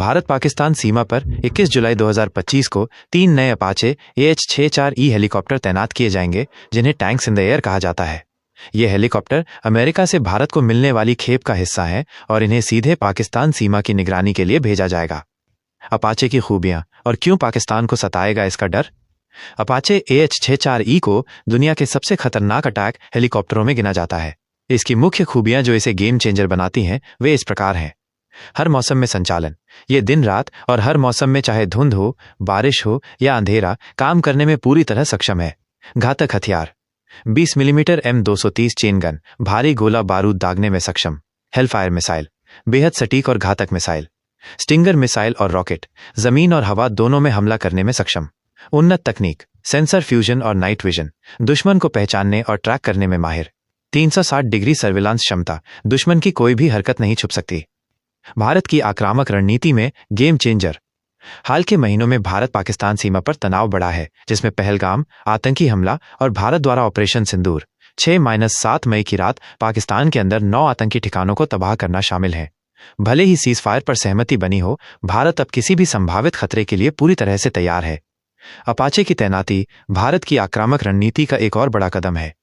भारत पाकिस्तान सीमा पर 21 जुलाई 2025 को 3 नए अपाचे AH-64E हेलीकॉप्टर तैनात किए जाएंगे, जिन्हें टैंक्स इन द एयर कहा जाता है। ये हेलीकॉप्टर अमेरिका से भारत को मिलने वाली खेप का हिस्सा हैं और इन्हें सीधे पाकिस्तान सीमा की निगरानी के लिए भेजा जाएगा। अपाचे की खूबियां और क्यों पाकिस्तान को सताएगा इसका डर। अपाचे AH-64E को दुनिया के सबसे खतरनाक अटैक हेलीकॉप्टरों में गिना जाता है। इसकी मुख्य खूबियां जो इसे गेम चेंजर बनाती हैं वे इस प्रकार हैं। हर मौसम में संचालन, ये दिन रात और हर मौसम में चाहे धुंध हो, बारिश हो या अंधेरा, काम करने में पूरी तरह सक्षम है। घातक हथियार, 20 मिलीमीटर M230 चेन गन, भारी गोला बारूद दागने में सक्षम। हेलफायर मिसाइल, बेहद सटीक और घातक मिसाइल। स्टिंगर मिसाइल और रॉकेट, जमीन और हवा दोनों में हमला करने में सक्षम। उन्नत तकनीक, सेंसर फ्यूजन और नाइट विजन, दुश्मन को पहचानने और ट्रैक करने में माहिर। 360 डिग्री सर्विलांस क्षमता, दुश्मन की कोई भी हरकत नहीं छुप सकती। भारत की आक्रामक रणनीति में गेम चेंजर। हाल के महीनों में भारत पाकिस्तान सीमा पर तनाव बढ़ा है, जिसमें पहलगाम आतंकी हमला और भारत द्वारा ऑपरेशन सिंदूर 6-7 मई की रात पाकिस्तान के अंदर 9 आतंकी ठिकानों को तबाह करना शामिल है। भले ही सीज फायर पर सहमति बनी हो, भारत अब किसी भी संभावित खतरे के लिए पूरी तरह से तैयार है। अपाचे की तैनाती भारत की आक्रामक रणनीति का एक और बड़ा कदम है।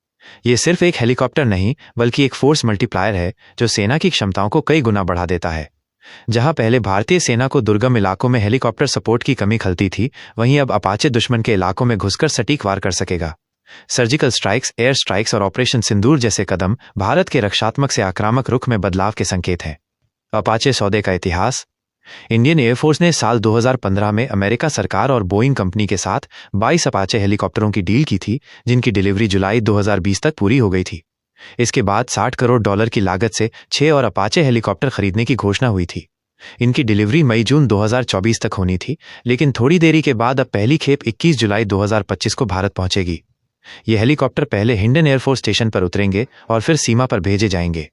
ये सिर्फ एक हेलीकॉप्टर नहीं, बल्कि एक फोर्स मल्टीप्लायर है जो सेना की क्षमताओं को कई गुना बढ़ा देता है। जहां पहले भारतीय सेना को दुर्गम इलाकों में हेलीकॉप्टर सपोर्ट की कमी खलती थी, वहीं अब अपाचे दुश्मन के इलाकों में घुसकर सटीक वार कर सकेगा। सर्जिकल स्ट्राइक्स, एयर स्ट्राइक्स और ऑपरेशन सिंदूर जैसे कदम भारत के रक्षात्मक से आक्रामक रुख में बदलाव के संकेत हैं। अपाचे सौदे का इतिहास। इंडियन एयरफोर्स ने साल 2015 में अमेरिका सरकार और बोइंग कंपनी के साथ 22 अपाचे हेलीकॉप्टरों की डील की थी, जिनकी डिलीवरी जुलाई 2020 तक पूरी हो गई थी। इसके बाद $60 करोड़ की लागत से 6 और अपाचे हेलीकॉप्टर खरीदने की घोषणा हुई थी। इनकी डिलीवरी मई-जून 2024 तक होनी थी, लेकिन थोड़ी देरी के बाद अब पहली खेप 21 जुलाई 2025 को भारत पहुंचेगी। ये हेलीकॉप्टर पहले हिंडन एयरफोर्स स्टेशन पर उतरेंगे और फिर सीमा पर भेजे जाएंगे।